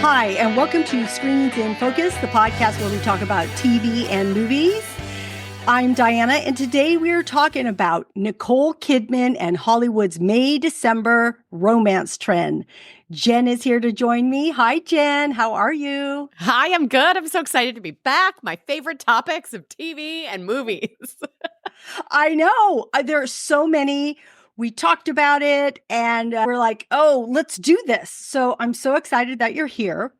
Hi, and welcome to Screens in Focus, the podcast where we talk about TV and movies. I'm Diana, and today we are talking about Nicole Kidman and Hollywood's May-December romance trend. Jenn is here to join me. Hi, Jenn. How are you? Hi, I'm good. I'm so excited to be back. My favorite topics of TV and movies. I know. There are so many. We talked about it, and we're like, oh, let's do this. So I'm so excited that you're here.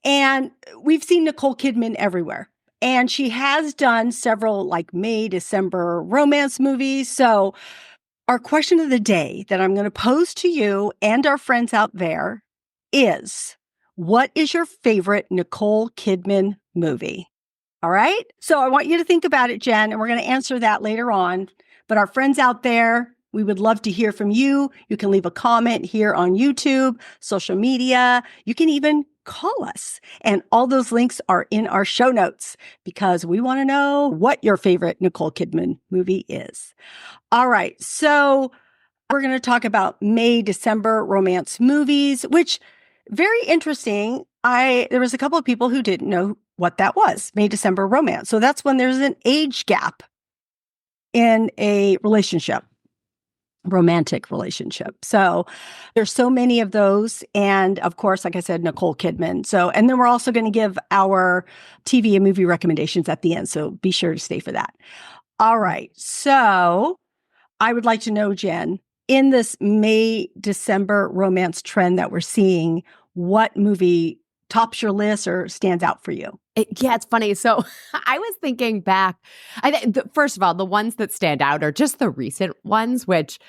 And we've seen Nicole Kidman everywhere. And she has done several like May, December romance movies. So our question of the day that I'm going to pose to you and our friends out there is, what is your favorite Nicole Kidman movie? All right. So I want you to think about it, Jenn, and we're going to answer that later on. But our friends out there, we would love to hear from you. You can leave a comment here on YouTube, social media. You can even call us. And all those links are in our show notes because we want to know what your favorite Nicole Kidman movie is. All right. So we're going to talk about May, December romance movies, which very interesting. There was a couple of people who didn't know what that was, May, December romance. So that's when there's an age gap in a relationship. Romantic relationship. So there's so many of those. And of course, like I said, Nicole Kidman. So, and then we're also going to give our TV and movie recommendations at the end. So be sure to stay for that. All right. So I would like to know, Jenn, in this May, December romance trend that we're seeing, what movie tops your list or stands out for you? It's funny. So I was thinking back. First of all, the ones that stand out are just the recent ones, which,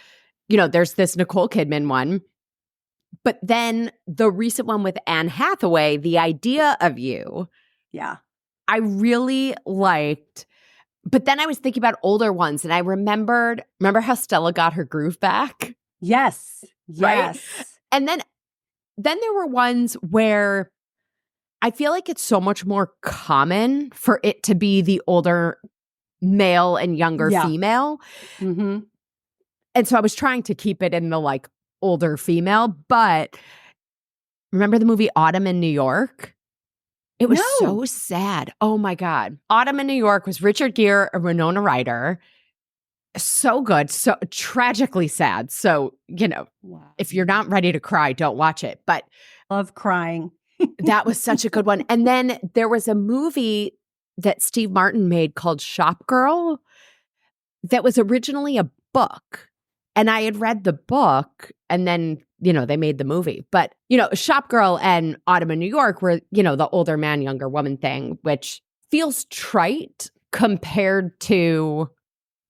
there's this Nicole Kidman one. But then the recent one with Anne Hathaway, The Idea of You. Yeah. I really liked. But then I was thinking about older ones, and I remember how Stella got her groove back? Yes. Right? Yes. And then there were ones where I feel like it's so much more common for it to be the older male and younger female. Mm-hmm. And so I was trying to keep it in the older female. But remember the movie Autumn in New York? It was so sad. Oh my God. Autumn in New York was Richard Gere and Winona Ryder. So good. So tragically sad. So, if you're not ready to cry, don't watch it. But love crying. That was such a good one. And then there was a movie that Steve Martin made called Shop Girl that was originally a book. And I had read the book and then, they made the movie. But, Shop Girl and Autumn in New York were, the older man, younger woman thing, which feels trite compared to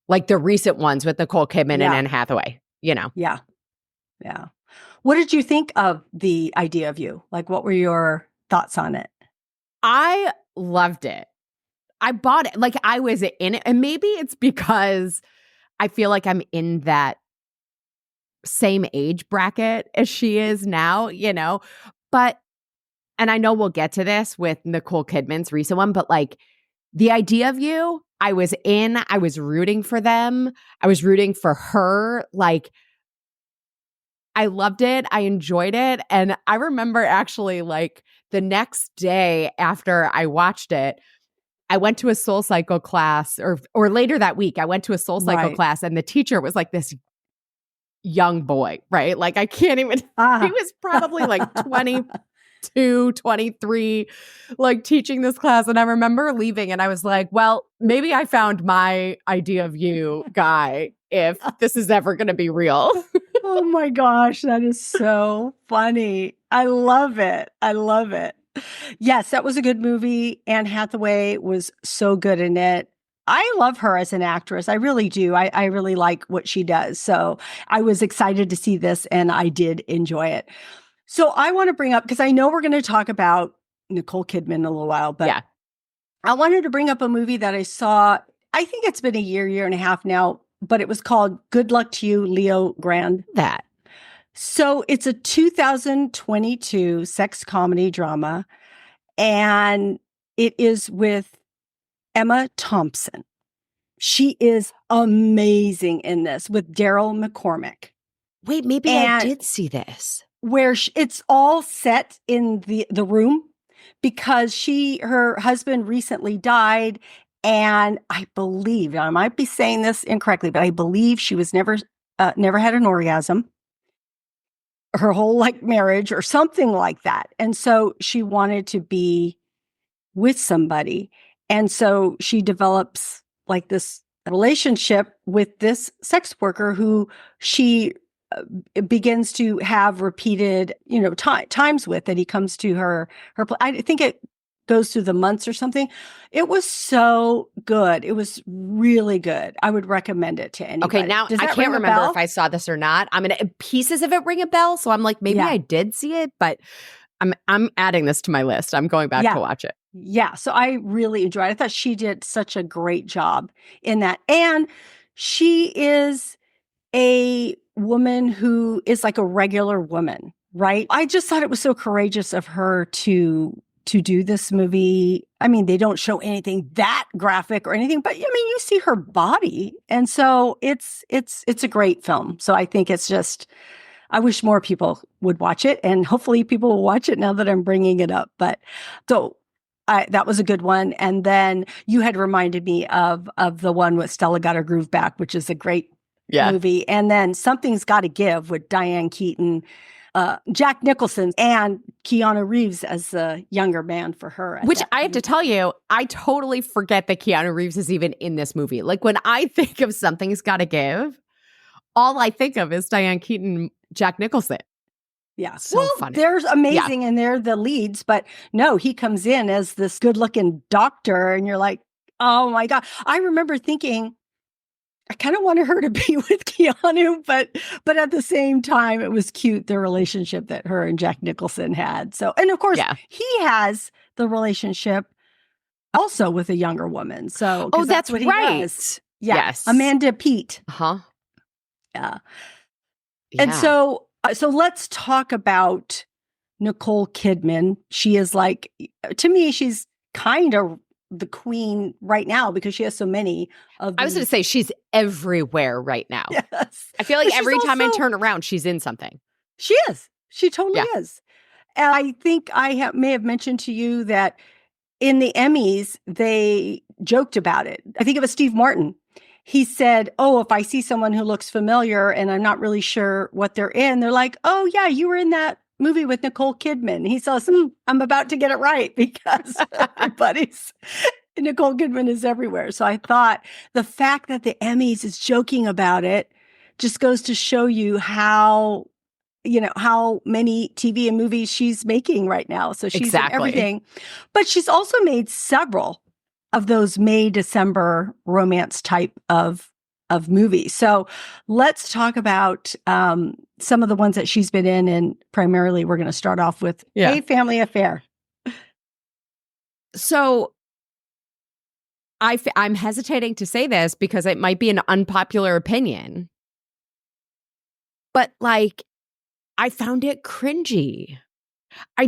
the recent ones with Nicole Kidman and Anne Hathaway, Yeah. Yeah. What did you think of The Idea of You? What were your thoughts on it? I loved it. I bought it. I was in it. And maybe it's because I feel like I'm in that same age bracket as she is now, But, and I know we'll get to this with Nicole Kidman's recent one, but The Idea of You, I was rooting for them. I was rooting for her. I loved it. I enjoyed it. And I remember actually the next day after I watched it, I went to a SoulCycle class or later that week, I went to a SoulCycle class and the teacher was this young boy, right? I can't even, he was probably 22, 23, teaching this class. And I remember leaving and I was like, well, maybe I found my idea of you guy if this is ever going to be real. Oh my gosh, that is so funny. I love it. I love it. Yes, that was a good movie. Anne Hathaway was so good in it. I love her as an actress. I really do. I really like what she does. So I was excited to see this and I did enjoy it. So I want to bring up, because I know we're going to talk about Nicole Kidman in a little while, but I wanted to bring up a movie that I saw. I think it's been a year and a half now, but it was called Good Luck to You, Leo Grande. So it's a 2022 sex comedy drama, and it is with Emma Thompson. She is amazing in this with Daryl McCormick. Wait, maybe I did see this. where it's all set in the room because her husband recently died. And I believe, I might be saying this incorrectly, but I believe she was never had an orgasm her whole like marriage or something like that. And so she wanted to be with somebody. And so she develops like this relationship with this sex worker who she begins to have repeated, times with, that he comes to her. I think it goes through the months or something. It was so good. It was really good. I would recommend it to anybody. Okay, now I can't remember if I saw this or not. Pieces of it ring a bell, so I'm like, maybe I did see it, but I'm adding this to my list. I'm going back to watch it. Yeah, so I really enjoyed it. I thought she did such a great job in that. And she is a woman who is like a regular woman, right? I just thought it was so courageous of her to do this movie. I mean, they don't show anything that graphic or anything, but I mean, you see her body. And so it's a great film. So I think it's just, I wish more people would watch it, and hopefully people will watch it now that I'm bringing it up. But so that was a good one. And then you had reminded me of the one with Stella Got Her Groove Back, which is a great movie. And then Something's Gotta Give with Diane Keaton, Jack Nicholson, and Keanu Reeves as the younger man for her. Which I have to tell you, I totally forget that Keanu Reeves is even in this movie. Like when I think of Something's Gotta Give, all I think of is Diane Keaton, Jack Nicholson. Yeah. So funny. There's amazing and they're the leads, but no, he comes in as this good looking doctor and you're like, oh my God. I remember thinking, I kind of wanted her to be with Keanu, but at the same time, it was cute, the relationship that her and Jack Nicholson had. So, and of course, he has the relationship also with a younger woman. So, that's what right. He does. Yeah. Yes. Amanda Peet. Uh-huh. Yeah. And so let's talk about Nicole Kidman. She is like, to me, she's kind of the queen right now because she has so many of these. I was going to say she's everywhere right now. Yes. I feel like every time I turn around, she's in something. She is. She totally is. And I think I may have mentioned to you that in the Emmys, they joked about it. I think it was Steve Martin. He said, oh, if I see someone who looks familiar and I'm not really sure what they're in, they're like, oh, yeah, you were in that movie with Nicole Kidman. He says, I'm about to get it right because Nicole Kidman is everywhere. So I thought the fact that the Emmys is joking about it just goes to show you how many TV and movies she's making right now. So she's in everything. But she's also made several of those May-December romance type of movies. So let's talk about some of the ones that she's been in. And primarily, we're going to start off with A Family Affair. So I'm hesitating to say this because it might be an unpopular opinion. But like, I found it cringy. I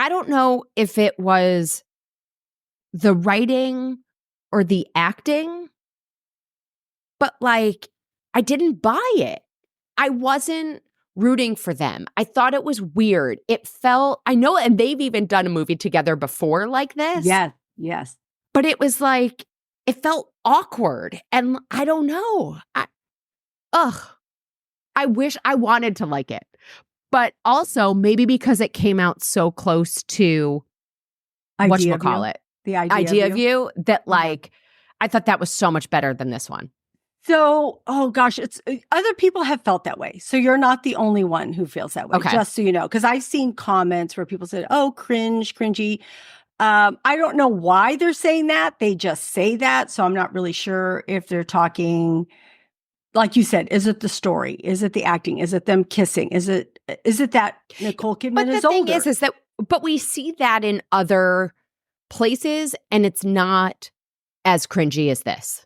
don't know if it was the writing or the acting, but like, I didn't buy it. I wasn't rooting for them. I thought it was weird. It felt, I know, and they've even done a movie together before like this. Yes. But it was like, it felt awkward. And I don't know. I wish I wanted to like it. But also maybe because it came out so close to whatchamacallit. The idea of you that like, I thought that was so much better than this one. So, oh gosh, it's other people have felt that way. So you're not the only one who feels that way, just so you know. Because I've seen comments where people said, oh, cringy. I don't know why they're saying that. They just say that. So I'm not really sure if they're talking, like you said, is it the story? Is it the acting? Is it them kissing? Is it that Nicole Kidman is older? But the thing is that, but we see that in other places and it's not as cringy as this.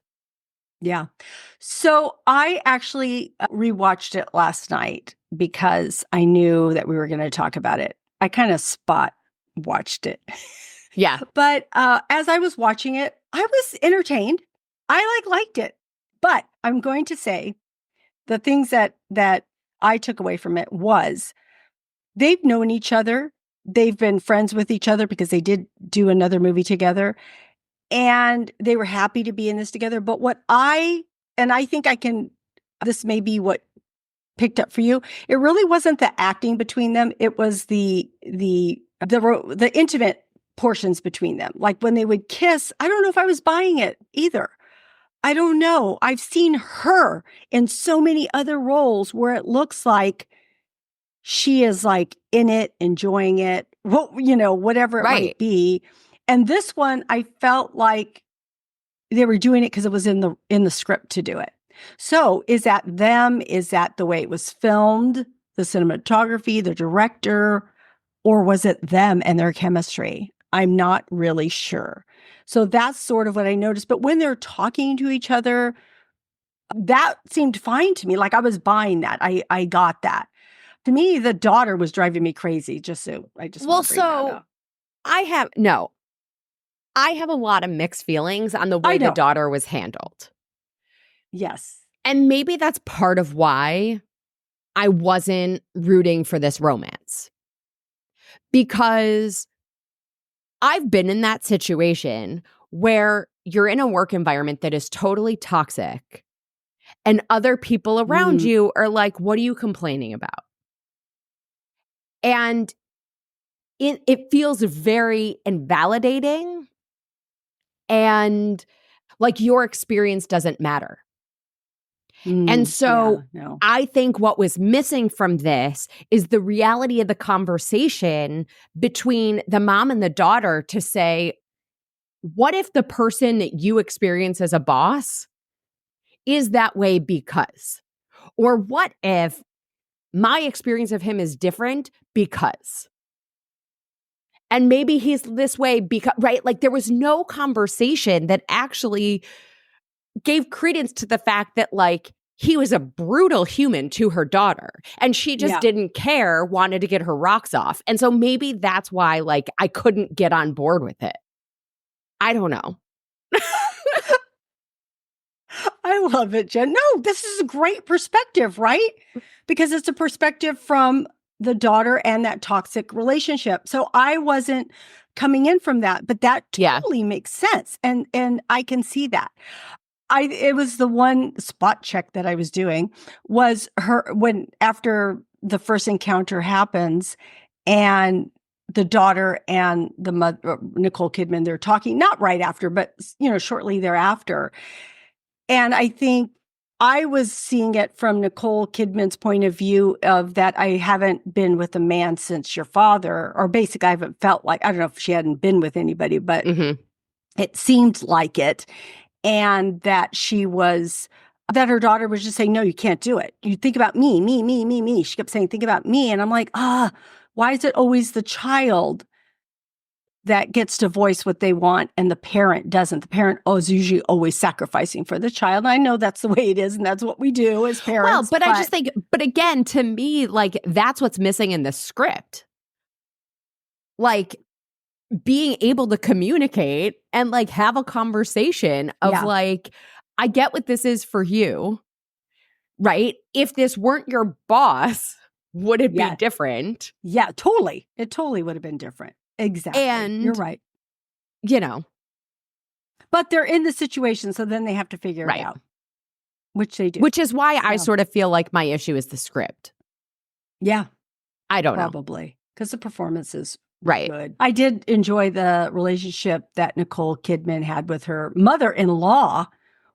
Yeah. So I actually rewatched it last night because I knew that we were going to talk about it. I kind of spot watched it. Yeah. But as I was watching it, I was entertained. I liked it. But I'm going to say the things that I took away from it was they've known each other. They've been friends with each other because they did do another movie together. And they were happy to be in this together. But I think this may be what picked up for you. It really wasn't the acting between them. It was the intimate portions between them. Like when they would kiss, I don't know if I was buying it either. I don't know. I've seen her in so many other roles where it looks like she is like in it, enjoying it, whatever it might be. And this one, I felt like they were doing it because it was in the script to do it. So is that them? Is that the way it was filmed, the cinematography, the director, or was it them and their chemistry? I'm not really sure. So that's sort of what I noticed. But when they're talking to each other, that seemed fine to me. Like I was buying that. I got that. To me, the daughter was driving me crazy. I just want to bring that up. I have a lot of mixed feelings on the way the daughter was handled. Yes. And maybe that's part of why I wasn't rooting for this romance. Because I've been in that situation where you're in a work environment that is totally toxic and other people around you are like, what are you complaining about? And it feels very invalidating and like your experience doesn't matter. And so I think what was missing from this is the reality of the conversation between the mom and the daughter to say, what if the person that you experience as a boss is that way because? Or what if my experience of him is different because? And maybe he's this way because, right? Like there was no conversation that actually gave credence to the fact that like he was a brutal human to her daughter and she just didn't care, wanted to get her rocks off. And so maybe that's why like I couldn't get on board with it. I don't know. I love it, Jen. No, this is a great perspective, right? Because it's a perspective from the daughter and that toxic relationship. So I wasn't coming in from that, but that totally makes sense. And I can see that. It was the one spot check that I was doing was after the first encounter happens and the daughter and the mother, Nicole Kidman, they're talking, not right after, but shortly thereafter. And I think I was seeing it from Nicole Kidman's point of view of that I haven't been with a man since your father, or basically I haven't felt like, I don't know if she hadn't been with anybody, but it seemed like it. And that that her daughter was just saying, no, you can't do it. You think about me, me, me, me, me. She kept saying, think about me. And I'm like, why is it always the child that gets to voice what they want and the parent doesn't? The parent is usually always sacrificing for the child. And I know that's the way it is. And that's what we do as parents. Well, but I just think, but again, to me, like that's what's missing in the script. Like being able to communicate and like have a conversation of like, I get what this is for you, right? If this weren't your boss, would it be different? Yeah, totally. It totally would have been different. Exactly. And you're right. But they're in the situation, so then they have to figure it out, which they do. Which is why I sort of feel like my issue is the script. Yeah. I don't know. Probably. Because the performance is right. Good. I did enjoy the relationship that Nicole Kidman had with her mother-in-law,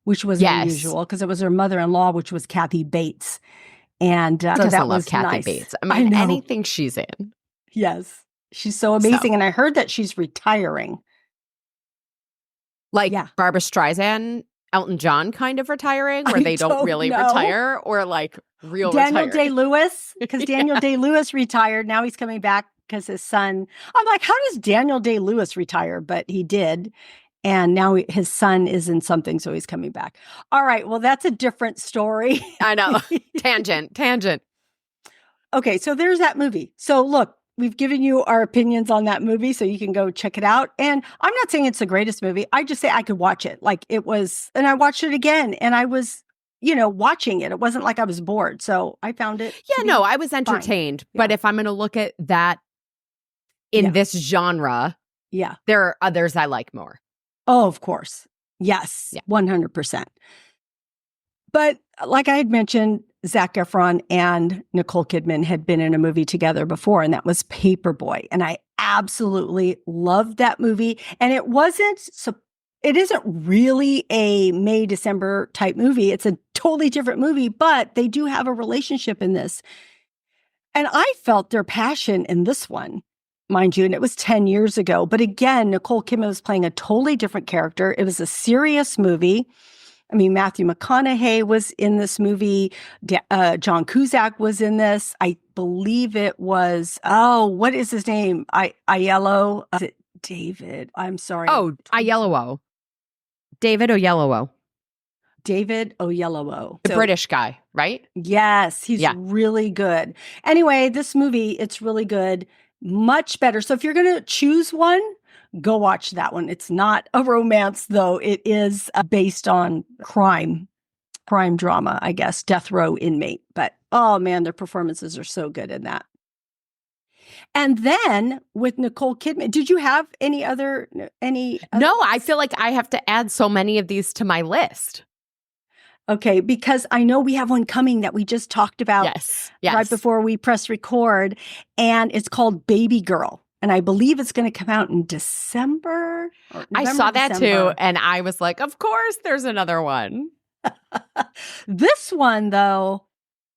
which was unusual because it was her mother-in-law, which was Kathy Bates. And so that was Kathy nice. Bates. I mean, anything she's in. Yes. She's so amazing. And I heard that she's retiring. Like Barbara Streisand, Elton John kind of retiring, where they don't really retire, or like real Daniel retiring. Day-Lewis, because Daniel Day-Lewis retired. Now he's coming back because his son, I'm like, how does Daniel Day-Lewis retire? But he did. And now his son is in something, so he's coming back. All right. Well, that's a different story. I know. Tangent. Okay. So there's that movie. So look, we've given you our opinions on that movie, so you can go check it out. And I'm not saying it's the greatest movie. I just say I could watch it. Like it was, and I watched it again, and I was, watching it. It wasn't like I was bored. So I found it. Yeah, no, I was entertained. But if I'm going to look at that in this genre, there are others I like more. Oh, of course. Yes, 100%. But like I had mentioned, Zac Efron and Nicole Kidman had been in a movie together before, and that was Paperboy. And I absolutely loved that movie. And it isn't really a May, December type movie. It's a totally different movie, but they do have a relationship in this. And I felt their passion in this one, mind you, and it was 10 years ago. But again, Nicole Kidman was playing a totally different character. It was a serious movie. I mean, Matthew McConaughey was in this movie. John Cusack was in this. I believe it was, what is his name? Aiello. Is it David? I'm sorry. Oh, Aiello. David Oyelowo. David Oyelowo. The British guy, right? Yes, he's really good. Anyway, this movie, it's really good. Much better. So if you're going to choose one, go watch that one. It's not a romance, though. It is based on crime drama, I guess, death row inmate. But, oh, man, their performances are so good in that. And then with Nicole Kidman, did you have any other? No, I feel like I have to add so many of these to my list. Okay, because I know we have one coming that we just talked about right before we press record, and it's called Baby Girl. And I believe it's going to come out in December. I saw that too. And I was like, of course, there's another one. This one, though,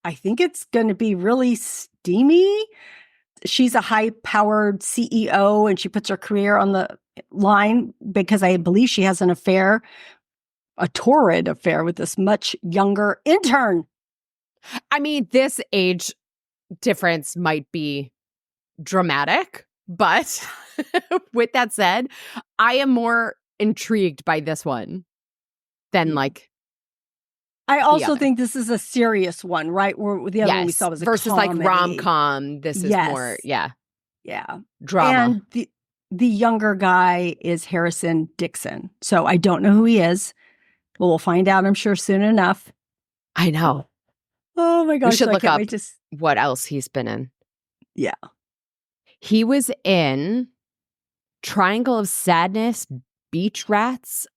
I think it's going to be really steamy. She's a high-powered CEO, and she puts her career on the line because I believe she has an affair, a torrid affair with this much younger intern. I mean, this age difference might be dramatic. But with that said, I am more intrigued by this one than like. I also think this is a serious one, right? Where the other one we saw was a versus comedy. Like rom-com. This is more, And drama. the younger guy is Harrison Dixon. So I don't know who he is. But we'll find out, I'm sure, soon enough. I know. Oh my gosh! We should look up what else he's been in. Yeah. He was in Triangle of Sadness, Beach Rats,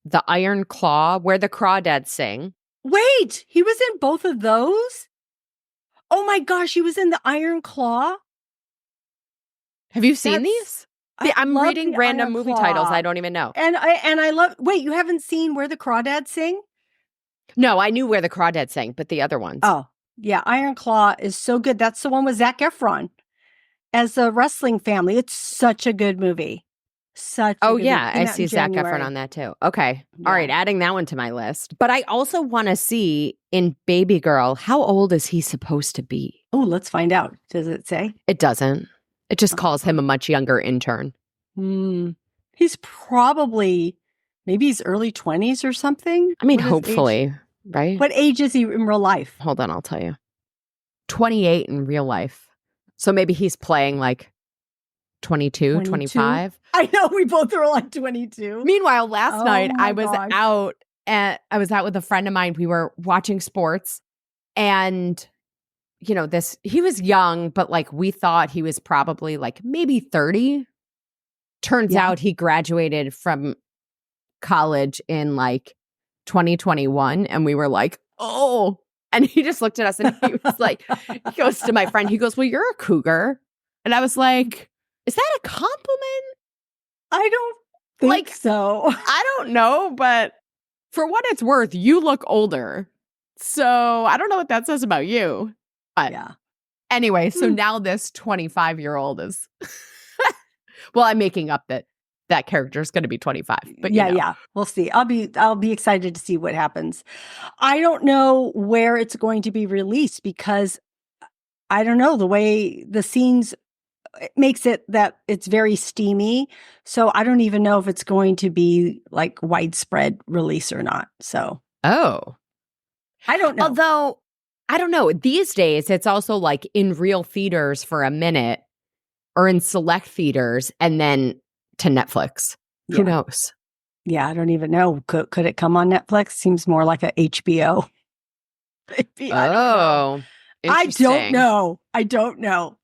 The Iron Claw, Where the Crawdads Sing. Wait, he was in both of those? Oh my gosh, he was in The Iron Claw? Have you seen these? I'm reading random movie titles I don't even know. And I love, wait, you haven't seen Where the Crawdads Sing? No, I knew Where the Crawdads Sing, but the other ones. Oh, yeah, Iron Claw is so good. That's the one with Zac Efron as a wrestling family. It's such a good movie. I see Zac Efron on that too. Okay. Yeah. All right. Adding that one to my list. But I also want to see in Baby Girl, how old is he supposed to be? Oh, let's find out. Does it say? It doesn't. It just calls him a much younger intern. He's probably, maybe he's early 20s or something. I mean, hopefully, right? What age is he in real life? Hold on, I'll tell you. 28 in real life. So maybe he's playing like 22, 25. I know, we both were like 22. Meanwhile, last night I was out with a friend of mine. We were watching sports, and he was young, but like we thought he was probably like maybe 30. Turns out he graduated from college in like 2021, and we were like, oh. And he just looked at us and he was like, he goes to my friend, he goes, well, you're a cougar. And I was like, is that a compliment? I don't think so. I don't know, but for what it's worth, you look older. So I don't know what that says about you. But anyway, so now this 25-year-old is, well, I'm making up that character is going to be 25. But yeah, we'll see. I'll be excited to see what happens. I don't know where it's going to be released because I don't know, the way the scenes makes it that it's very steamy. So I don't even know if it's going to be like widespread release or not. So I don't know. Although I don't know, these days it's also like in real theaters for a minute or in select theaters and then to Netflix. Who knows? Yeah, I don't even know. Could it come on Netflix? Seems more like a HBO. Maybe, I don't know. Oh, interesting. I don't know.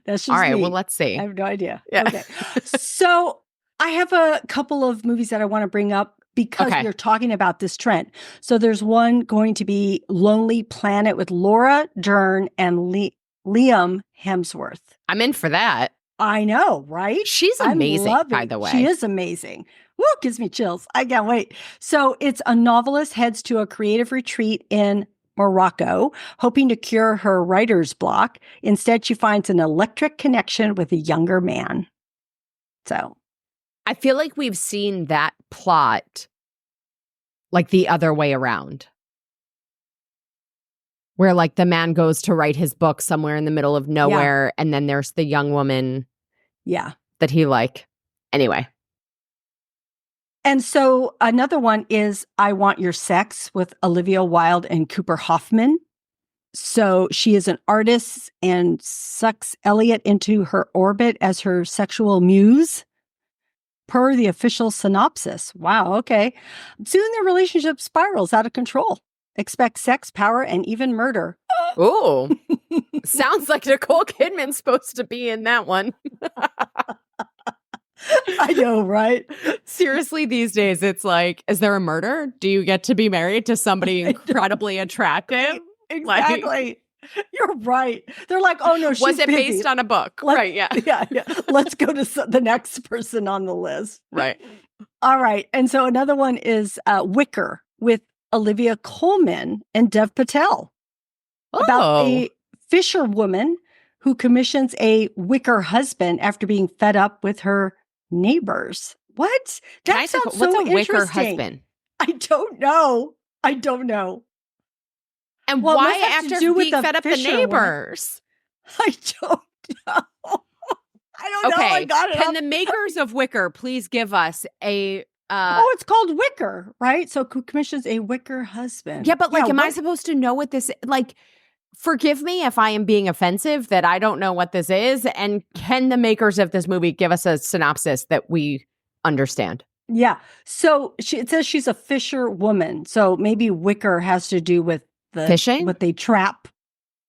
That's just All right, me. well, let's see. I have no idea. Yeah. Okay. So I have a couple of movies that I want to bring up because Okay. we're talking about this trend. So there's one going to be Lonely Planet with Laura Dern and Liam Hemsworth. I'm in for that. I know, right? She's I'm amazing, by loving. the way. She is amazing. Woo, gives me chills. I can't wait. So it's a novelist heads to a creative retreat in Morocco, hoping to cure her writer's block. Instead, she finds an electric connection with a younger man. So I feel like we've seen that plot like the other way around. Where like the man goes to write his book somewhere in the middle of nowhere, and then there's the young woman that he anyway. And so another one is I Want Your Sex with Olivia Wilde and Cooper Hoffman. So she is an artist and sucks Elliot into her orbit as her sexual muse, per the official synopsis. Wow, okay. Soon their relationship spirals out of control. Expect sex, power, and even murder. Ooh. Sounds like Nicole Kidman's supposed to be in that one. I know, right? Seriously, these days, it's like, is there a murder? Do you get to be married to somebody incredibly attractive? Exactly. You're right. They're like, oh no, she's was it busy. Based on a book? Right, yeah. Yeah. Let's go to the next person on the list. Right. All right. And so another one is Wicker with Olivia Colman and Dev Patel. About a fisherwoman who commissions a wicker husband after being fed up with her neighbors. What? That sounds so interesting. What's a wicker husband? I don't know. And why after being fed up the neighbors? I don't know. I don't know. I got it. Can the makers of Wicker please give us a it's called Wicker, right? So commissions a wicker husband. Yeah, but am I supposed to know what this forgive me if I am being offensive that I don't know what this is. And can the makers of this movie give us a synopsis that we understand? Yeah. So it says she's a fisher woman. So maybe wicker has to do with the fishing, what they trap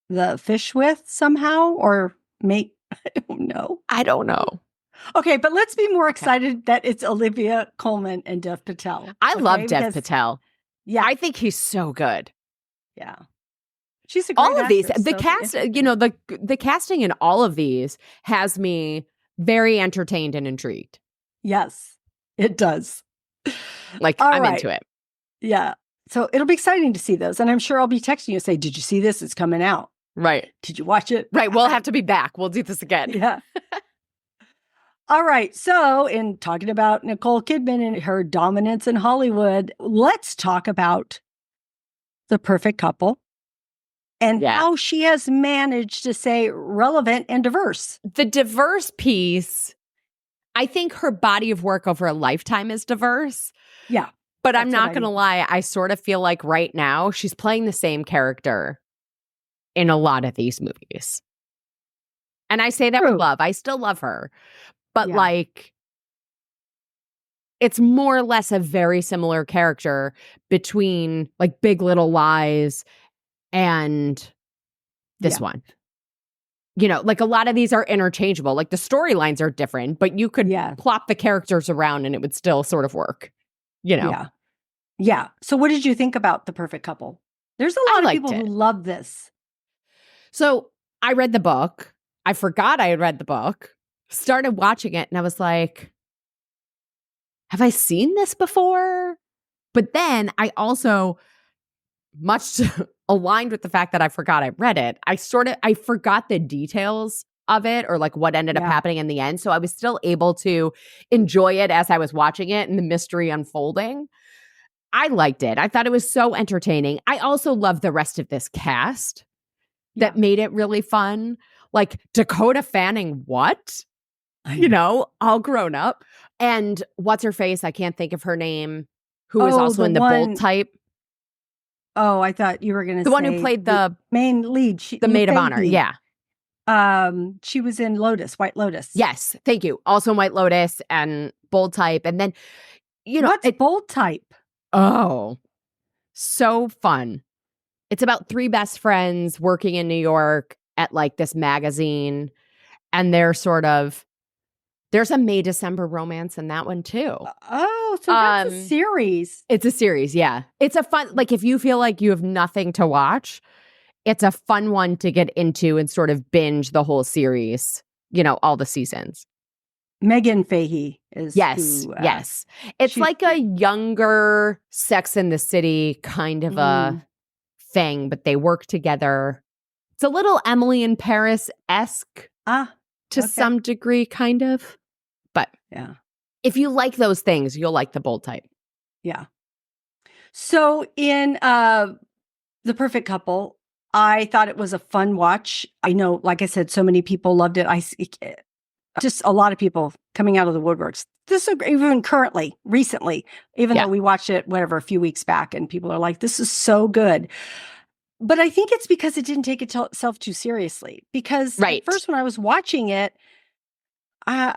the fish with somehow, or make, I don't know. Okay, but let's be more excited that it's Olivia Colman and Dev Patel. I love Dev Patel. Yeah. I think he's so good. Yeah. She's a great all of actress, these, the cast, the casting in all of these has me very entertained and intrigued. Yes, it does. I'm into it. Yeah. So it'll be exciting to see those. And I'm sure I'll be texting you and say, did you see this? It's coming out. Right. Did you watch it? Right. We'll have to be back. We'll do this again. Yeah. All right. So in talking about Nicole Kidman and her dominance in Hollywood, let's talk about The Perfect Couple. And how she has managed to stay relevant and diverse. The diverse piece, I think her body of work over a lifetime is diverse. Yeah. But I'm not going to lie. I sort of feel like right now she's playing the same character in a lot of these movies. And I say that with love. I still love her. But it's more or less a very similar character between Big Little Lies and this one. A lot of these are interchangeable. The storylines are different, but you could plop the characters around and it would still sort of work, Yeah. So what did you think about The Perfect Couple? There's a lot of people who love this. So I read the book. I forgot I had read the book, started watching it, and I was like, have I seen this before? But then I also, much aligned with the fact that I forgot I read it, I forgot the details of it or what ended up happening in the end. So I was still able to enjoy it as I was watching it and the mystery unfolding. I liked it. I thought it was so entertaining. I also love the rest of this cast that made it really fun. Dakota Fanning, what? All grown up. And what's her face? I can't think of her name. Who was also in the Bold Type. Oh, I thought you were going to say the one who played the main lead, the maid of honor. Yeah. She was in White Lotus. Yes, thank you. Also in White Lotus and Bold Type, and then what's Bold Type? Oh, so fun. It's about three best friends working in New York at like this magazine. And there's a May-December romance in that one too. Oh, so that's a series. It's a series, yeah. It's a fun, like if you feel like you have nothing to watch, it's a fun one to get into and sort of binge the whole series, all the seasons. Megan Fahey is yes. It's like a younger Sex and the City kind of a thing, but they work together. It's a little Emily in Paris-esque to some degree, kind of. But yeah, if you like those things, you'll like The Bold Type. Yeah. So in The Perfect Couple, I thought it was a fun watch. I know, like I said, so many people loved it. Just a lot of people coming out of the woodworks. This is even recently, even though we watched it, a few weeks back, and people are like, this is so good. But I think it's because it didn't take itself too seriously. Because at first when I was watching it, I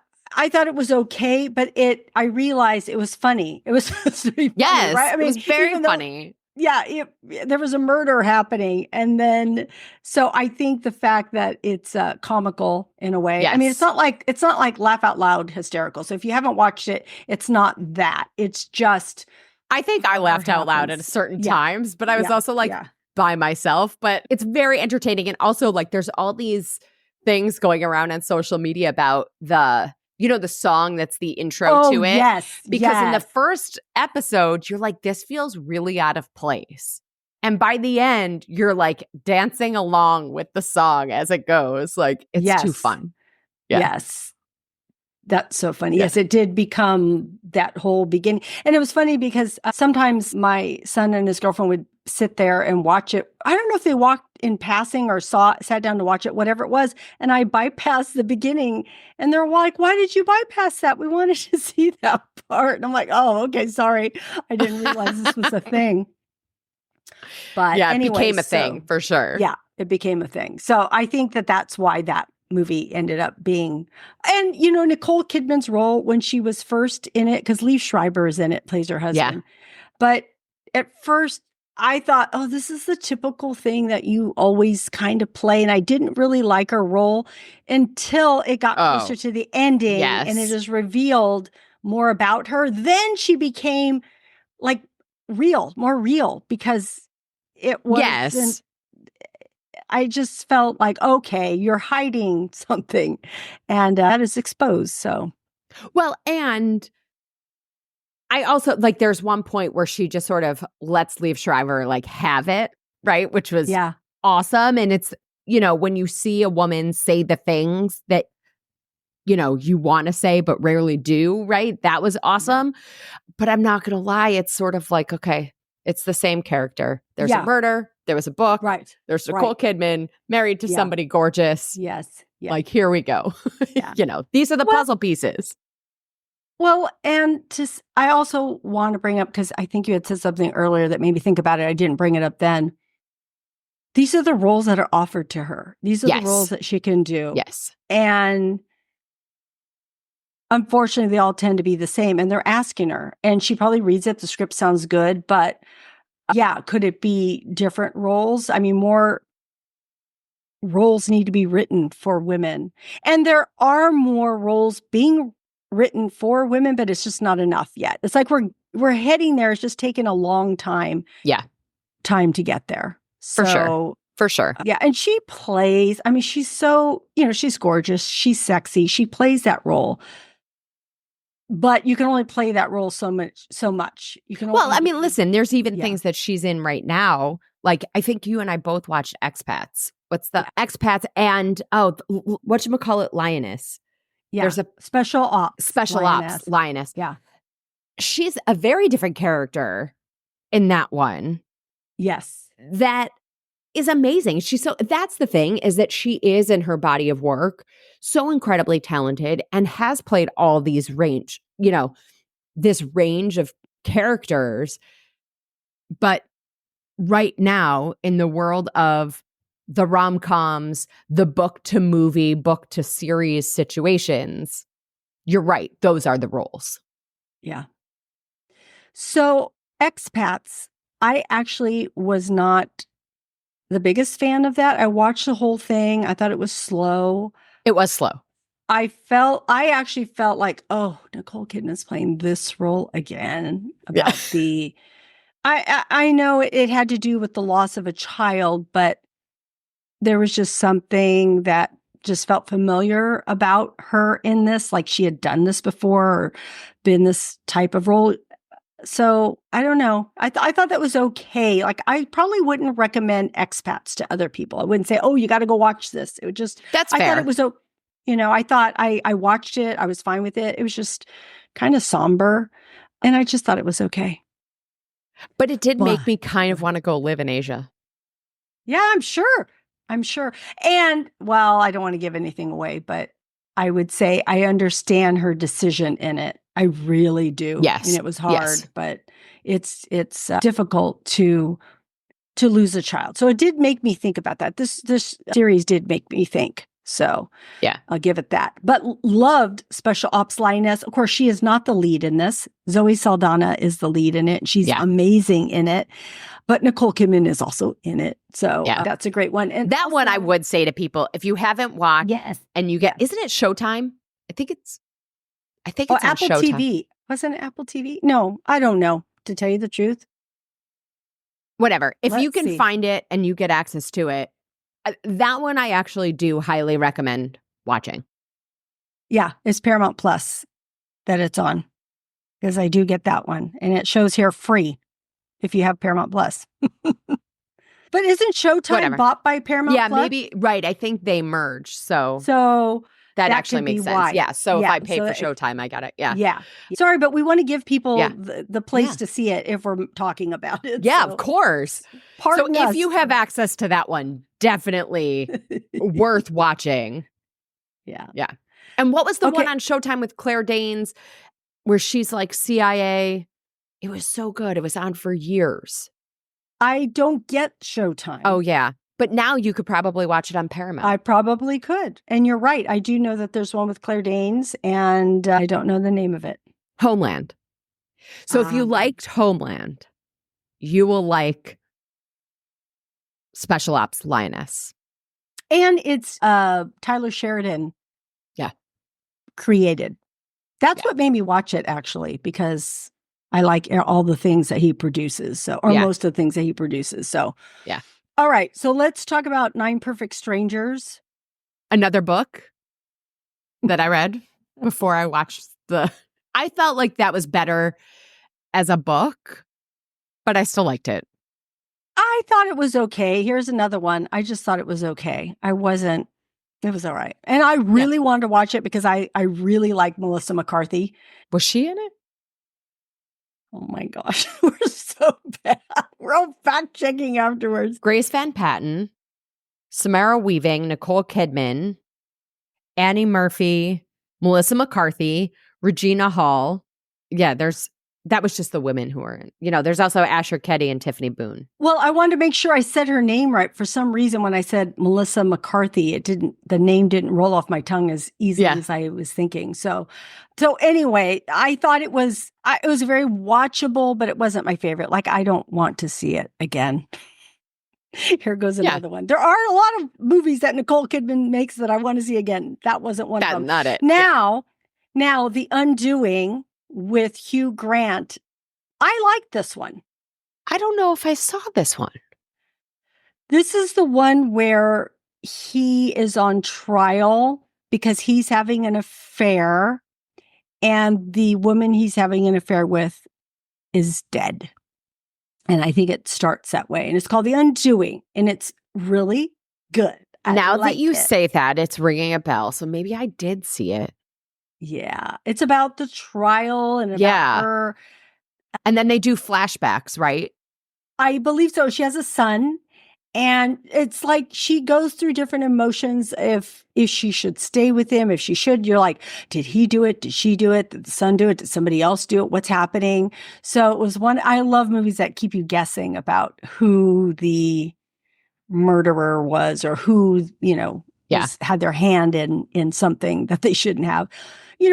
thought it was okay, but I realized it was funny. It was supposed to be funny, right? I mean, it was very funny. There was a murder happening. And then, so I think the fact that it's comical in a way, I mean, it's not like laugh out loud hysterical. So if you haven't watched it, it's not that. It's just, I think I laughed out loud at certain times, but I was also like by myself, but it's very entertaining. And also like, there's all these things going around on social media about the song that's the intro to it. Because in the first episode, you're like, this feels really out of place. And by the end, you're like dancing along with the song as it goes. Like, it's too fun. Yes. That's so funny. Yes, it did become that whole beginning. And it was funny because sometimes my son and his girlfriend would sit there and watch it. I don't know if they walked in passing or sat down to watch it, whatever it was. And I bypassed the beginning. And they're like, why did you bypass that? We wanted to see that part. And I'm like, oh, okay, sorry. I didn't realize this was a thing. But anyway, it became a thing for sure. Yeah, it became a thing. So I think that's why that movie ended up being, and Nicole Kidman's role when she was first in it, because Liev Schreiber is in it, plays her husband. But at first I thought, oh, this is the typical thing that you always kind of play. And I didn't really like her role until it got closer to the ending and it is revealed more about her. Then she became like more real because it was I just felt like, okay, you're hiding something, and that is exposed. So, well, and I also like. There's one point where she just sort of lets Liev Schreiber like have it, right? Which was awesome. And it's when you see a woman say the things that you want to say but rarely do, right? That was awesome. But I'm not gonna lie, it's sort of like, okay, it's the same character. There's a murder. There was a book. Right. There's Nicole Kidman married to somebody gorgeous. Yes. Like, here we go. These are the puzzle pieces. Well, and I also want to bring up, because I think you had said something earlier that made me think about it. I didn't bring it up then. These are the roles that are offered to her. These are the roles that she can do. Yes. And unfortunately, they all tend to be the same. And they're asking her. And she probably reads it. The script sounds good. But could it be different roles? I mean, more roles need to be written for women. And there are more roles being written for women, but it's just not enough yet. It's like we're heading there. It's just taking a long time. Time to get there. So, For sure. Yeah. And she plays, I mean, she's so, she's gorgeous. She's sexy. She plays that role. But you can only play that role so much. You can. Well, I mean, listen, there's even things that she's in right now. Like, I think you and I both watched Expats. What's the Expats and whatchamacallit, Lioness? Yeah. There's a Special Ops Lioness. Yeah. She's a very different character in that one. Yes. That is amazing. That's the thing, is that she is, in her body of work, so incredibly talented and has played all these this range of characters. But right now, in the world of the rom-coms, the book to movie, book to series situations, you're right. Those are the roles. Yeah. So Expats, I actually was not the biggest fan of that. I watched the whole thing. I thought it was slow. It was slow. I actually felt like, oh, Nicole Kidman's playing this role again about I know it had to do with the loss of a child, but there was just something that just felt familiar about her in this, like she had done this before or been this type of role. So I don't know. I thought that was okay. Like I probably wouldn't recommend expats to other people. I wouldn't say, oh, you got to go watch this. It would just, That's I fair. thought it was, I thought I watched it. I was fine with it. It was just kind of somber. And I just thought it was okay. But it did make me kind of want to go live in Asia. Yeah, I'm sure. And well, I don't want to give anything away, but I would say I understand her decision in it. I really do. Yes. And it was hard, but it's difficult to lose a child. So it did make me think about that. This series did make me think. So yeah, I'll give it that. But loved Special Ops Lioness. Of course, she is not the lead in this. Zoe Saldana is the lead in it. She's amazing in it. But Nicole Kidman is also in it. So that's a great one. And that also, one I would say to people, if you haven't watched and you get, isn't it Showtime? I think it's on Apple Showtime. TV. Wasn't it Apple TV? No, I don't know, to tell you the truth. Whatever. If you can find it and you get access to it, that one I actually do highly recommend watching. Yeah, it's Paramount Plus that it's on, because I do get that one. And it shows here free if you have Paramount Plus. But isn't Showtime bought by Paramount Plus? Yeah, maybe. Right. I think they merged. So that actually makes sense. Why. Yeah. So if I pay for Showtime, I got it. Yeah. Yeah. Sorry, but we want to give people the place to see it if we're talking about it. Yeah, of course. So us. if you have access to that one, definitely worth watching. Yeah. Yeah. And what was the one on Showtime with Claire Danes where she's like CIA? It was so good. It was on for years. I don't get Showtime. Oh, yeah. But now you could probably watch it on Paramount. I probably could. And you're right. I do know that there's one with Claire Danes, and I don't know the name of it. Homeland. So if you liked Homeland, you will like Special Ops Lioness. And it's Tyler Sheridan created. That's what made me watch it, actually, because I like all the things that he produces. Or most of the things that he produces. So, yeah. All right. So let's talk about 9 Perfect Strangers. Another book that I read before I watched I felt like that was better as a book, but I still liked it. I thought it was okay. Here's another one. I just thought it was okay. It was all right. And I really wanted to watch it because I really like Melissa McCarthy. Was she in it? Oh my gosh. We're so bad. We're all fact checking afterwards. Grace Van Patten, Samara Weaving, Nicole Kidman, Annie Murphy, Melissa McCarthy, Regina Hall. Yeah, that was just the women who were in. There's also Asher Ketty and Tiffany Boone. Well, I wanted to make sure I said her name right. For some reason, when I said Melissa McCarthy, the name didn't roll off my tongue as easily as I was thinking. So anyway, I thought it was very watchable, but it wasn't my favorite. Like, I don't want to see it again. Here goes another one. There are a lot of movies that Nicole Kidman makes that I want to see again. That wasn't one of them. Not it. Now, The Undoing with Hugh Grant. I like this one. I don't know if I saw this one. This is the one where he is on trial because he's having an affair and the woman he's having an affair with is dead. And I think it starts that way. And it's called The Undoing. And it's really good. Now that you say that, it's ringing a bell. So maybe I did see it. Yeah. It's about the trial and about her. And then they do flashbacks, right? I believe so. She has a son. And it's like she goes through different emotions if she should stay with him, if she should. You're like, did he do it? Did she do it? Did the son do it? Did somebody else do it? What's happening? So it was I love movies that keep you guessing about who the murderer was or who, had their hand in something that they shouldn't have,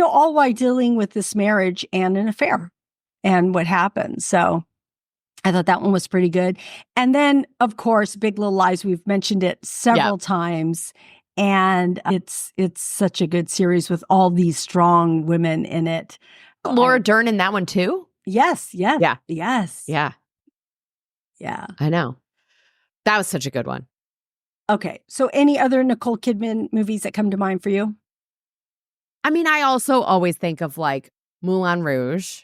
all while dealing with this marriage and an affair and what happened. So I thought that one was pretty good. And then, of course, Big Little Lies. We've mentioned it several times, and it's such a good series with all these strong women in it. Laura Dern in that one too? Yes. Yeah. Yes. Yeah. Yeah. I know. That was such a good one. Okay. So any other Nicole Kidman movies that come to mind for you? I mean, I also always think of like Moulin Rouge,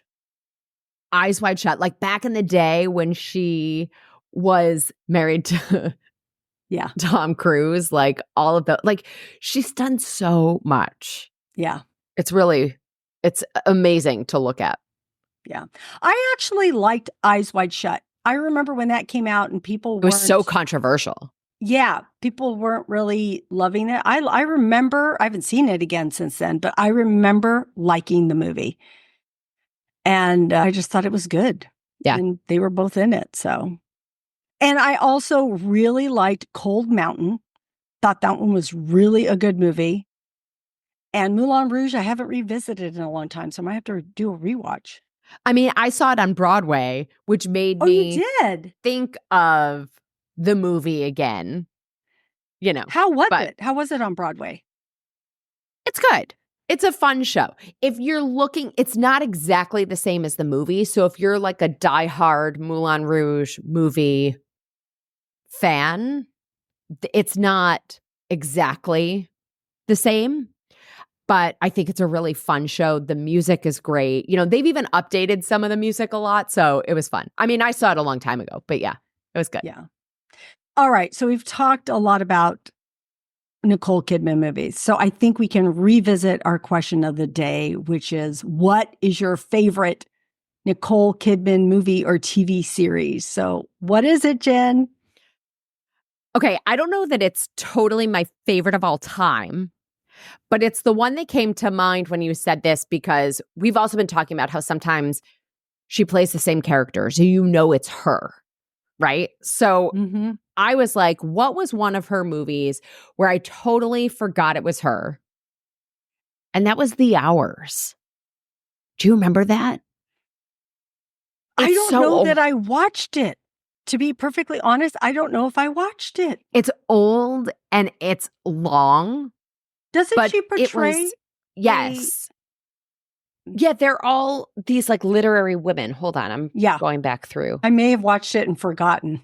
Eyes Wide Shut, like back in the day when she was married to Tom Cruise, like all of the, like she's done so much. Yeah. It's amazing to look at. Yeah. I actually liked Eyes Wide Shut. I remember when that came out and people It was so controversial. Yeah, people weren't really loving it. I remember, I haven't seen it again since then, but I remember liking the movie. And I just thought it was good. Yeah. And they were both in it, so. And I also really liked Cold Mountain. Thought that one was really a good movie. And Moulin Rouge, I haven't revisited in a long time, so I might have to do a rewatch. I mean, I saw it on Broadway, which made me think of the movie again. You know. How was it? How was it on Broadway? It's good. It's a fun show. If you're looking, it's not exactly the same as the movie. So if you're like a diehard Moulin Rouge movie fan, it's not exactly the same. But I think it's a really fun show. The music is great. You know, they've even updated some of the music a lot. So it was fun. I mean, I saw it a long time ago, but yeah, it was good. Yeah. All right. So we've talked a lot about Nicole Kidman movies. So I think we can revisit our question of the day, which is, what is your favorite Nicole Kidman movie or TV series? So what is it, Jen? Okay. I don't know that it's totally my favorite of all time, but it's the one that came to mind when you said this, because we've also been talking about how sometimes she plays the same character, so you know it's her, right? So I was like, what was one of her movies where I totally forgot it was her? And that was The Hours. Do you remember that? I don't know that I watched it. To be perfectly honest, I don't know if I watched it. It's old and it's long. Doesn't she portray? Yes. Yeah, they're all these like literary women. Hold on, I'm going back through. I may have watched it and forgotten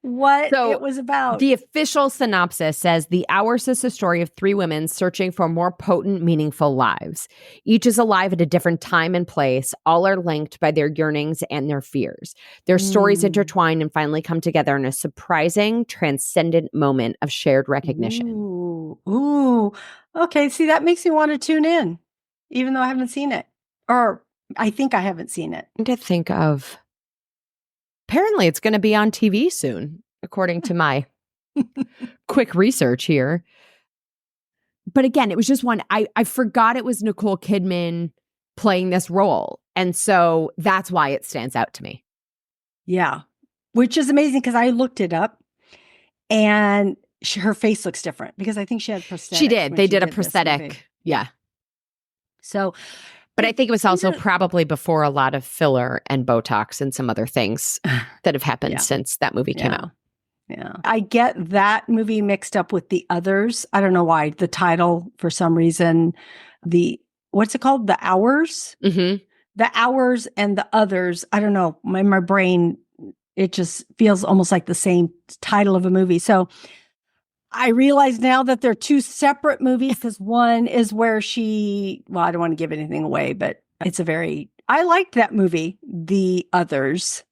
what it was about. The official synopsis says The Hours is a story of three women searching for more potent, meaningful lives. Each is alive at a different time and place. All are linked by their yearnings and their fears. Their stories intertwine and finally come together in a surprising, transcendent moment of shared recognition. Ooh. Okay, see, that makes me want to tune in, even though I haven't seen it. Or I think I haven't seen it. To think of. Apparently, it's going to be on TV soon, according to my quick research here. But again, it was just one, I forgot it was Nicole Kidman playing this role. And so that's why it stands out to me. Yeah, which is amazing because I looked it up and her face looks different because I think she had prosthetics. She did. They did a prosthetic. Yeah. So, but I think it was also probably before a lot of filler and Botox and some other things that have happened since that movie came out. Yeah. I get that movie mixed up with The Others. I don't know why. The title, for some reason, what's it called? The Hours? Mm-hmm. The Hours and The Others. I don't know. My brain, it just feels almost like the same title of a movie. So I realize now that they're two separate movies because one is where I don't want to give anything away, but I liked that movie, The Others.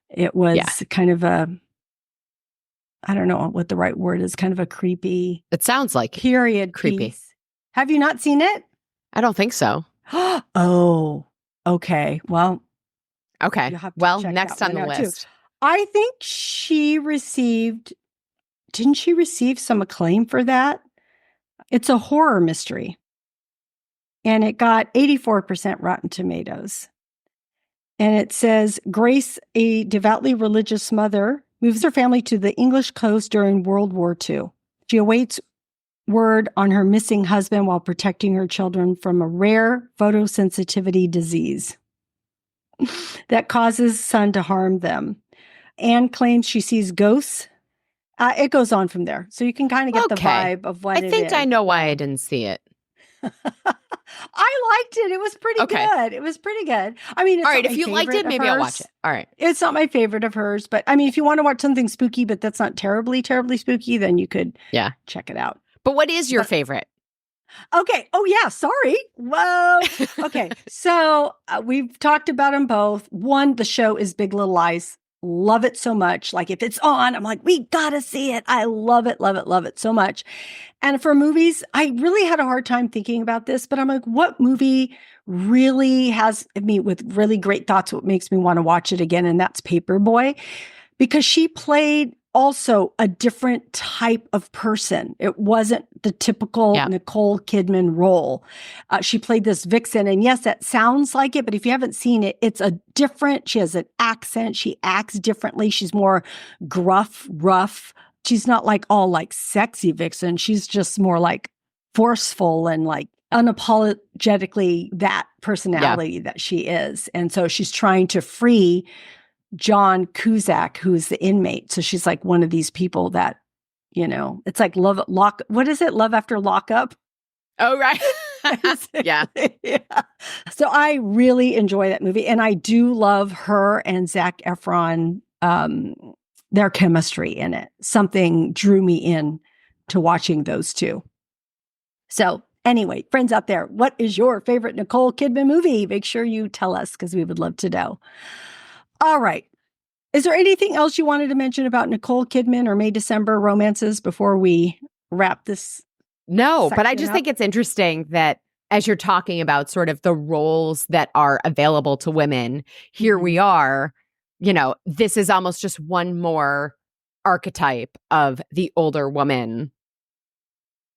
It was kind of I don't know what the right word is, kind of a creepy. It sounds like period creepy. Piece. Have you not seen it? I don't think so. Oh, okay. Well, okay. Well, next on the list. Too. I think didn't she receive some acclaim for that? It's a horror mystery. And it got 84% Rotten Tomatoes. And it says, Grace, a devoutly religious mother, moves her family to the English coast during World War II. She awaits word on her missing husband while protecting her children from a rare photosensitivity disease. that causes Sun to harm them. Anne claims she sees ghosts. It goes on from there. So you can kind of get the vibe of what it is. I think I know why I didn't see it. I liked it. It was pretty good. It was pretty good. I mean, it's all right. If you liked it, maybe I'll watch it. All right. It's not my favorite of hers, but I mean, if you want to watch something spooky, but that's not terribly, terribly spooky, then you could check it out. But what is your favorite? Okay. Oh, yeah. Sorry. Whoa. Okay. So we've talked about them both. One, the show is Big Little Lies. Love it so much. Like if it's on, I'm like, we gotta see it. I love it, love it, love it so much. And for movies, I really had a hard time thinking about this, but I'm like, what movie really has me with really great thoughts? What makes me want to watch it again? And that's Paperboy, because she played also a different type of person. It wasn't the typical Nicole Kidman role. She played this vixen, and yes, that sounds like it, but if you haven't seen it, it's a different, she has an accent, she acts differently, she's more gruff, rough. She's not like all like sexy vixen, she's just more like forceful and like unapologetically that personality that she is. And so she's trying to free John Cusack, who's the inmate. So she's like one of these people that, it's like what is it? Love after lockup? Oh, right. Yeah. So I really enjoy that movie. And I do love her and Zac Efron, their chemistry in it. Something drew me in to watching those two. So anyway, friends out there, what is your favorite Nicole Kidman movie? Make sure you tell us because we would love to know. All right. Is there anything else you wanted to mention about Nicole Kidman or May December romances before we wrap this? No, but I just think it's interesting that as you're talking about sort of the roles that are available to women, here we are, this is almost just one more archetype of the older woman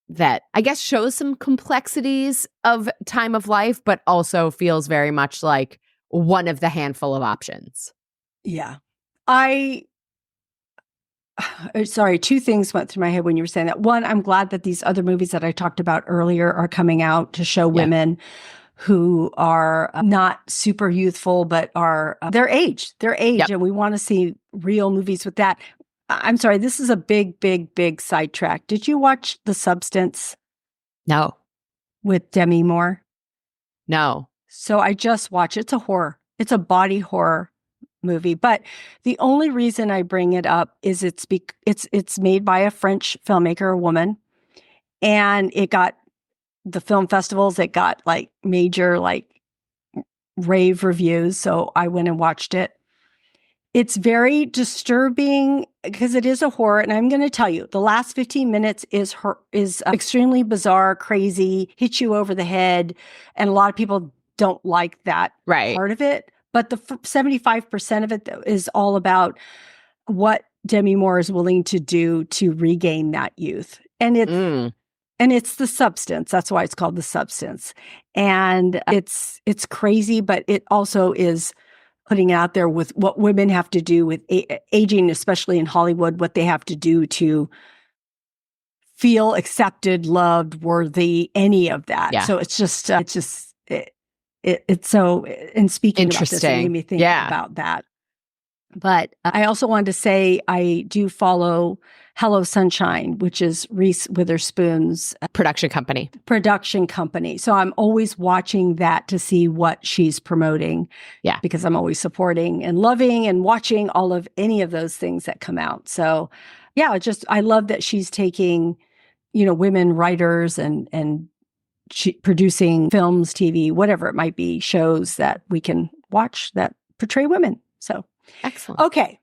that I guess shows some complexities of time of life, but also feels very much like one of the handful of options. Yeah. Sorry, two things went through my head when you were saying that. One, I'm glad that these other movies that I talked about earlier are coming out to show women who are not super youthful, but are their age. And we want to see real movies with that. I'm sorry, this is a big, big, big sidetrack. Did you watch The Substance? No. With Demi Moore? No. So I just watched it. It's a horror. It's a body horror movie. But the only reason I bring it up is it's made by a French filmmaker, a woman, and it got the film festivals. It got like major rave reviews. So I went and watched it. It's very disturbing because it is a horror. And I'm going to tell you, the last 15 minutes is extremely bizarre, crazy, hits you over the head. And a lot of people don't like that part of it. But the 75% of it is all about what Demi Moore is willing to do to regain that youth. And it's The Substance. That's why it's called The Substance. And it's crazy, but it also is putting out there with what women have to do with aging, especially in Hollywood, what they have to do to feel accepted, loved, worthy, any of that. Yeah. So it's so, in speaking about this, it made me think about that. But I also wanted to say I do follow Hello Sunshine, which is Reese Witherspoon's production company. So I'm always watching that to see what she's promoting. Yeah. Because I'm always supporting and loving and watching any of those things that come out. So yeah, I love that she's taking, women writers and producing films, TV, whatever it might be, shows that we can watch that portray women. So excellent. Okay.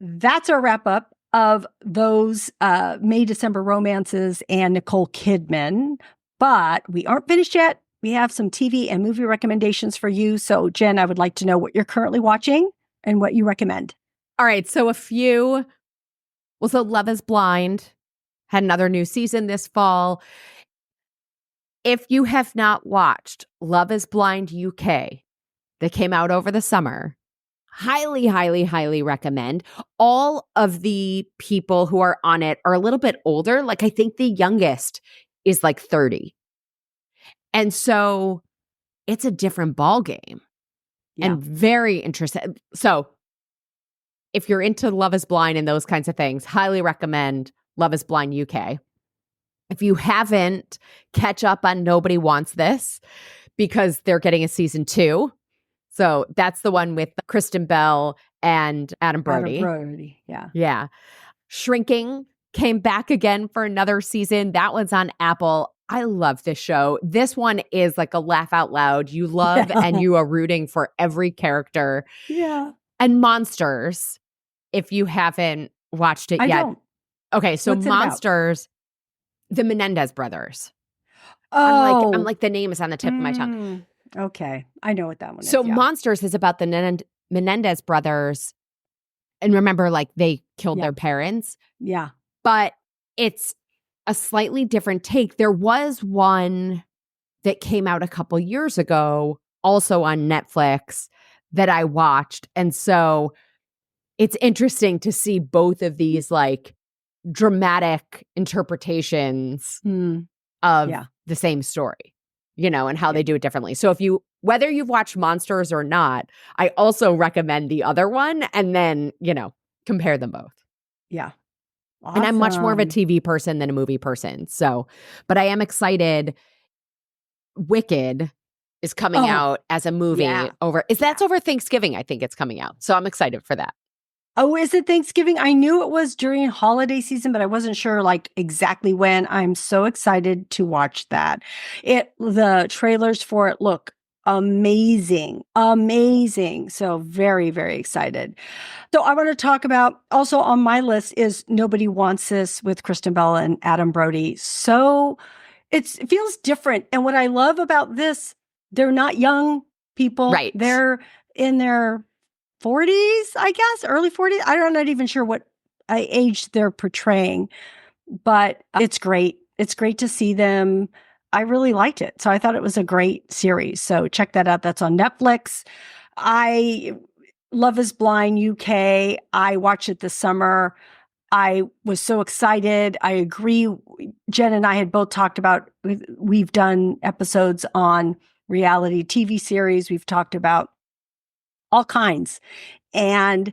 That's our wrap up of those May December romances and Nicole Kidman. But we aren't finished yet. We have some TV and movie recommendations for you. So Jen, I would like to know what you're currently watching and what you recommend. All right. So so Love is Blind had another new season this fall. If you have not watched Love is Blind UK that came out over the summer, highly, highly, highly recommend. All of the people who are on it are a little bit older. Like I think the youngest is like 30. And so it's a different ball game. and very interested. So if you're into Love is Blind and those kinds of things, highly recommend Love is Blind UK. If you haven't, catch up on Nobody Wants This because they're getting a season 2. So that's the one with Kristen Bell and Adam Brody. Adam Brody, yeah. Yeah. Shrinking came back again for another season. That one's on Apple. I love this show. This one is like a laugh out loud. You love and you are rooting for every character. Yeah. And Monsters, if you haven't watched it yet. I don't. Okay, so What's it Monsters, the Menendez brothers. Oh. I'm like, the name is on the tip of my tongue. Okay. I know what that one is. So Monsters is about the Menendez brothers. And remember, like, they killed their parents. Yeah. But it's a slightly different take. There was one that came out a couple years ago, also on Netflix, that I watched. And so it's interesting to see both of these like dramatic interpretations of the same story, you know, and how they do it differently. So whether you've watched Monsters or not, I also recommend the other one and then, you know, compare them both. Yeah. Awesome. And I'm much more of a TV person than a movie person. So, but I am excited. Wicked is coming out as a movie that's over Thanksgiving. I think it's coming out. So I'm excited for that. Oh, is it Thanksgiving? I knew it was during holiday season, but I wasn't sure like exactly when. I'm so excited to watch that. The trailers for it look amazing. So very, very excited. So I want to talk about also on my list is Nobody Wants This with Kristen Bell and Adam Brody. So it feels different. And what I love about this, they're not young people. Right. They're in their 40s, I guess, early 40s. I'm not even sure what age they're portraying, but it's great. It's great to see them. I really liked it. So I thought it was a great series. So check that out. That's on Netflix. Love is Blind UK. I watched it this summer. I was so excited. I agree. Jen and I had both talked about, we've done episodes on reality TV series. We've talked about all kinds. And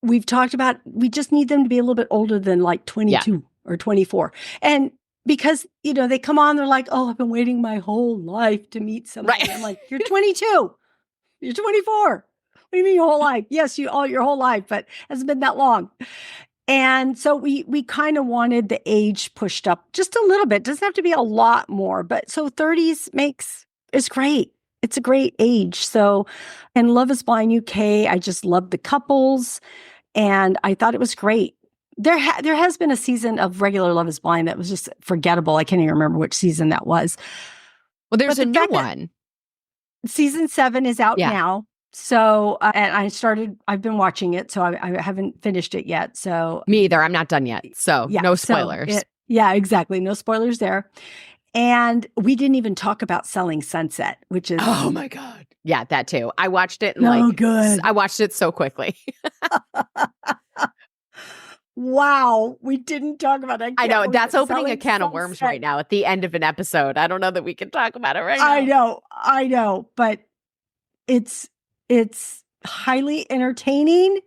we've talked about, we just need them to be a little bit older than like 22 or 24. And because, you know, they come on, they're like, oh, I've been waiting my whole life to meet somebody. Right. I'm like, you're 22. You're 24. What do you mean your whole life? Yes, your whole life, but it hasn't been that long. And so we kind of wanted the age pushed up just a little bit. Doesn't have to be a lot more, but so 30s is great. It's a great age. So, and Love is Blind UK, I just love the couples, and I thought it was great. There has been a season of regular Love is Blind that was just forgettable. I can't even remember which season that was. Well, there's a new one. Season 7 is out now. So, and I've been watching it, so I haven't finished it yet. So me either. I'm not done yet. So no spoilers. So exactly. No spoilers there. And we didn't even talk about Selling Sunset, which is... Oh my God. Yeah, that too. I watched it. Good. I watched it so quickly. Wow. We didn't talk about it. I know. That's opening a can of worms right now at the end of an episode. I don't know that we can talk about it right now. I know. But it's highly entertaining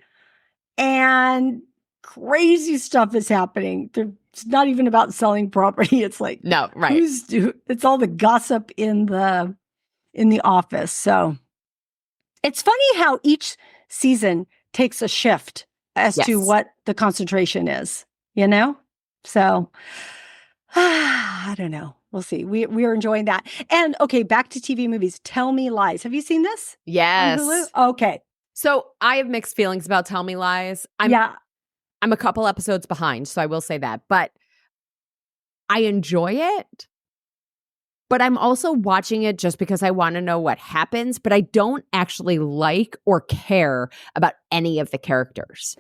and crazy stuff is happening. It's not even about selling property. It's like, no, right. It's all the gossip in the office. So it's funny how each season takes a shift as to what the concentration is, you know? So I don't know. We'll see. We are enjoying that. And okay, back to TV movies. Tell Me Lies. Have you seen this? Yes. On Hulu? Okay. So I have mixed feelings about Tell Me Lies. I'm a couple episodes behind, so I will say that. But I enjoy it. But I'm also watching it just because I want to know what happens. But I don't actually like or care about any of the characters.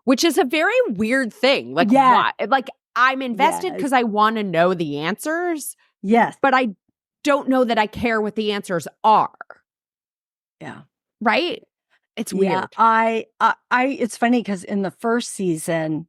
Which is a very weird thing. Like, why? Like, I'm invested because I want to know the answers. Yes. But I don't know that I care what the answers are. Yeah. Right? It's weird. It's funny because in the first season,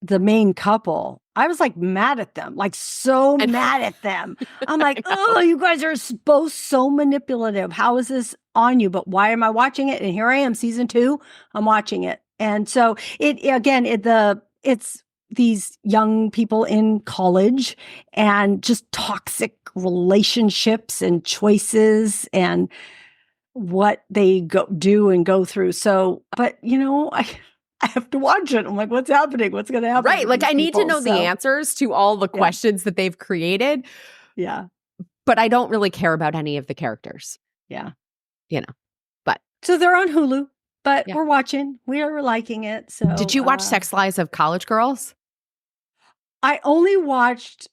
the main couple, I was like mad at them, like so mad at them. I'm like, oh, you guys are both so manipulative. How is this on you? But why am I watching it? And here I am, season 2, I'm watching it. And so it's these young people in college and just toxic relationships and choices and what they do and go through. So, but I have to watch it. I'm like, what's happening? What's going to happen? Right. Like I need to know the answers to all the questions that they've created. Yeah. But I don't really care about any of the characters. Yeah. But. So they're on Hulu, but we're watching. We are liking it. So did you watch Sex Lives of College Girls? I only watched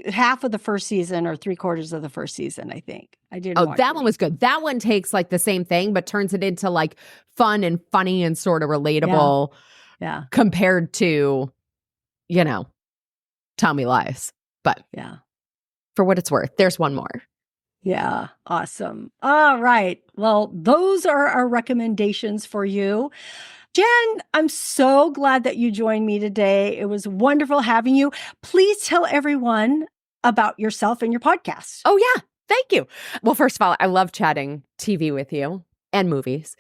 half of the first season or 3/4 of the first season, I think. I didn't watch that one was good. That one takes like the same thing, but turns it into like fun and funny and sort of relatable compared to, Tell Me Lies. But for what it's worth, there's one more. Yeah. Awesome. All right. Well, those are our recommendations for you. Jenn, I'm so glad that you joined me today. It was wonderful having you. Please tell everyone about yourself and your podcast. Oh, yeah. Thank you. Well, first of all, I love chatting TV with you and movies.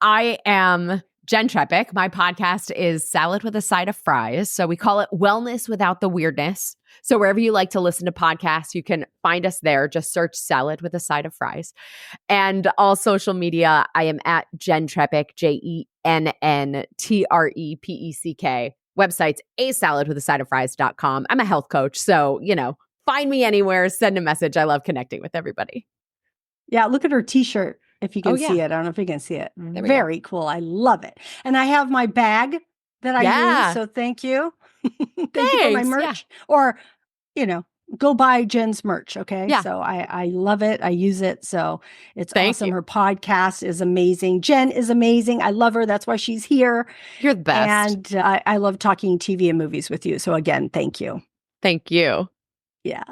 I am Jenn Trepic. My podcast is Salad with a Side of Fries. So we call it Wellness Without the Weirdness. So wherever you like to listen to podcasts, you can find us there. Just search Salad with a Side of Fries. And all social media, I am at Jenn Trepic, JENNTREPECK. Website's asaladwithasideoffries.com. I'm a health coach. So, find me anywhere, send a message. I love connecting with everybody. Yeah, look at her t-shirt. If you can see it. I don't know if you can see it. Very cool. I love it. And I have my bag that I use. So thank you. Thank you for my merch. Or, go buy Jenn's merch. Okay. Yeah. So I love it. I use it. So it's awesome. Her podcast is amazing. Jenn is amazing. I love her. That's why she's here. You're the best. And I love talking TV and movies with you. So again, thank you. Thank you. Yeah.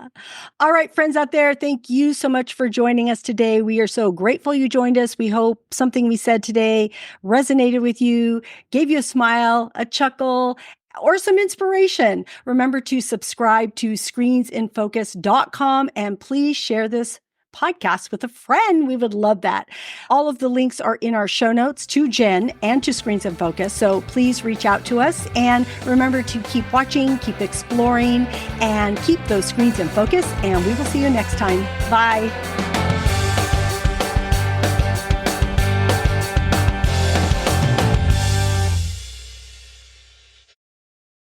All right, friends out there, thank you so much for joining us today. We are so grateful you joined us. We hope something we said today resonated with you, gave you a smile, a chuckle, or some inspiration. Remember to subscribe to screensinfocus.com and please share this podcast with a friend. We would love that. All of the links are in our show notes to Jenn and to Screens in Focus. So please reach out to us and remember to keep watching, keep exploring, and keep those screens in focus. And we will see you next time. Bye.